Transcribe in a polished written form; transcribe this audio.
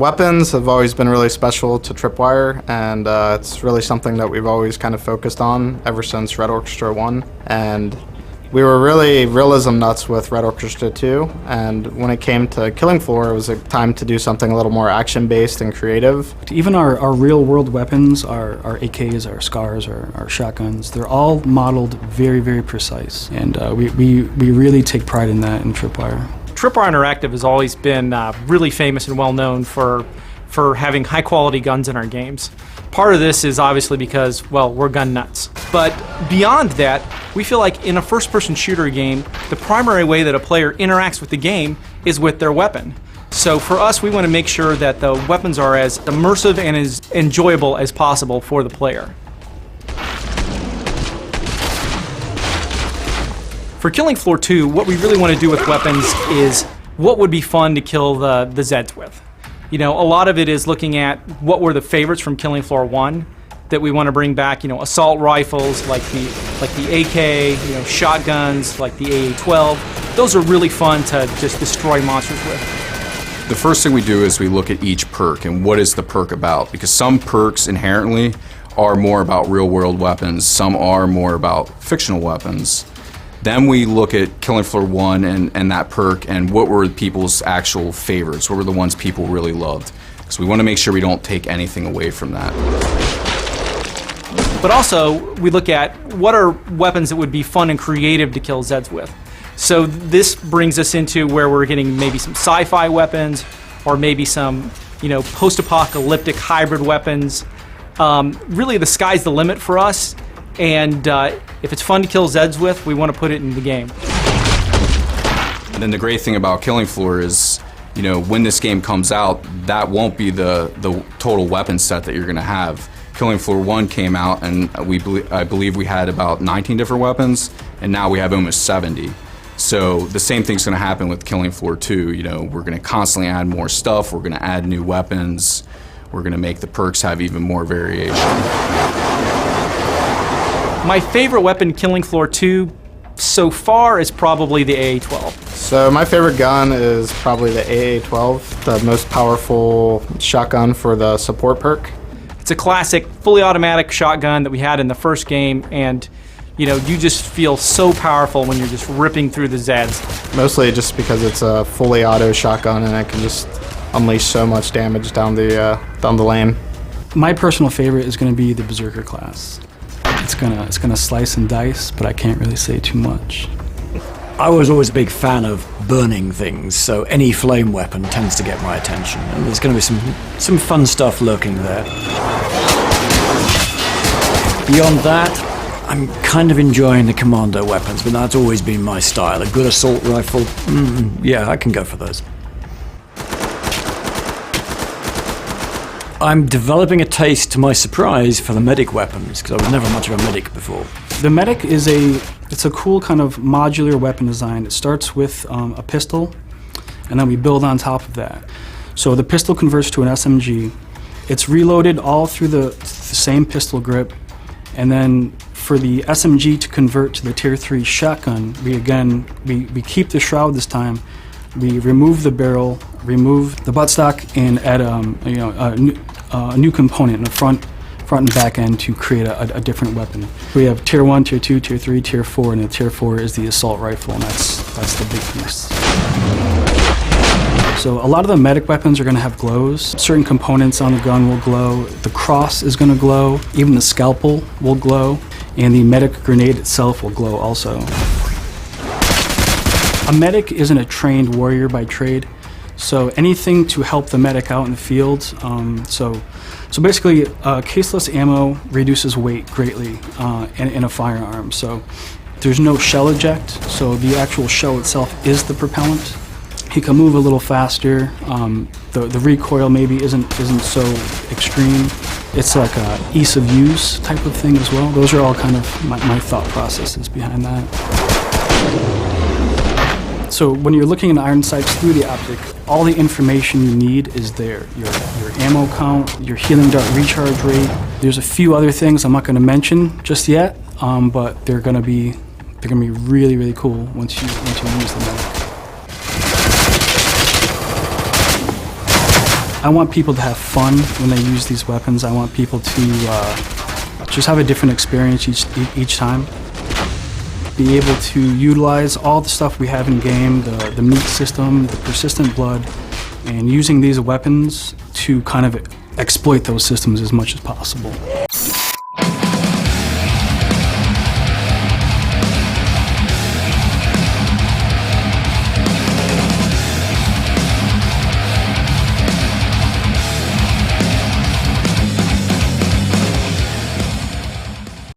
Weapons have always been really special to Tripwire, and it's really something that we've always kind of focused on ever since Red Orchestra 1. And we were really realism nuts with Red Orchestra 2, and when it came to Killing Floor, it was a time to do something a little more action-based and creative. Even our real-world weapons, our AKs, our SCARs, our shotguns, they're all modeled very, very precise, and we really take pride in that in Tripwire. Tripwire Interactive has always been really famous and well known for having high quality guns in our games. Part of this is obviously because, well, we're gun nuts. But beyond that, we feel like in a first-person shooter game, the primary way that a player interacts with the game is with their weapon. So for us, we want to make sure that the weapons are as immersive and as enjoyable as possible for the player. For Killing Floor 2, what we really want to do with weapons is what would be fun to kill the Zeds with. You know, a lot of it is looking at what were the favorites from Killing Floor 1 that we want to bring back. You know, assault rifles like the AK, you know, shotguns like the AA-12. Those are really fun to just destroy monsters with. The first thing we do is we look at each perk and what is the perk about, because some perks inherently are more about real-world weapons, some are more about fictional weapons. Then we look at Killing Floor 1 and that perk and what were people's actual favorites, what were the ones people really loved. Because we want to make sure we don't take anything away from that. But also, we look at what are weapons that would be fun and creative to kill Zeds with. So this brings us into where we're getting maybe some sci-fi weapons, or maybe some, you know, post-apocalyptic hybrid weapons. Really, the sky's the limit for us. And if it's fun to kill Zeds with, we want to put it in the game. And then the great thing about Killing Floor is, you know, when this game comes out, that won't be the total weapon set that you're going to have. Killing Floor 1 came out, and I believe we had about 19 different weapons, and now we have almost 70. So the same thing's going to happen with Killing Floor 2. You know, we're going to constantly add more stuff, we're going to add new weapons, we're going to make the perks have even more variation. My favorite weapon in Killing Floor 2 so far is probably the AA-12. So my favorite gun is probably the AA-12, the most powerful shotgun for the support perk. It's a classic, fully automatic shotgun that we had in the first game, and you know, you just feel so powerful when you're just ripping through the Zeds. Mostly just because it's a fully auto shotgun and it can just unleash so much damage down the lane. My personal favorite is going to be the Berserker class. It's gonna slice and dice, but I can't really say too much. I was always a big fan of burning things, so any flame weapon tends to get my attention, and there's going to be some fun stuff lurking there. Beyond that, I'm kind of enjoying the commando weapons, but that's always been my style. A good assault rifle, yeah, I can go for those. I'm developing a taste, to my surprise, for the medic weapons, because I was never much of a medic before. The medic is it's a cool kind of modular weapon design. It starts with a pistol, and then we build on top of that. So the pistol converts to an SMG. It's reloaded all through the same pistol grip, and then for the SMG to convert to the Tier 3 shotgun, we keep the shroud this time. We remove the barrel, remove the buttstock, and add a new component in the front and back end to create a different weapon. We have Tier 1, Tier 2, Tier 3, Tier 4, and the Tier 4 is the assault rifle, and that's the big piece. So a lot of the medic weapons are going to have glows. Certain components on the gun will glow. The cross is going to glow. Even the scalpel will glow, and the medic grenade itself will glow also. A medic isn't a trained warrior by trade, so anything to help the medic out in the field. So basically, caseless ammo reduces weight greatly in a firearm. So there's no shell eject, so the actual shell itself is the propellant. He can move a little faster. The recoil maybe isn't so extreme. It's like a ease of use type of thing as well. Those are all kind of my thought processes behind that. So when you're looking at iron sights through the optic, all the information you need is there. Your ammo count, your healing dart recharge rate. There's a few other things I'm not going to mention just yet, but they're going to be really, really cool once you use them. I want people to have fun when they use these weapons. I want people to just have a different experience each time. Be able to utilize all the stuff we have in game, the meat system, the persistent blood, and using these weapons to kind of exploit those systems as much as possible.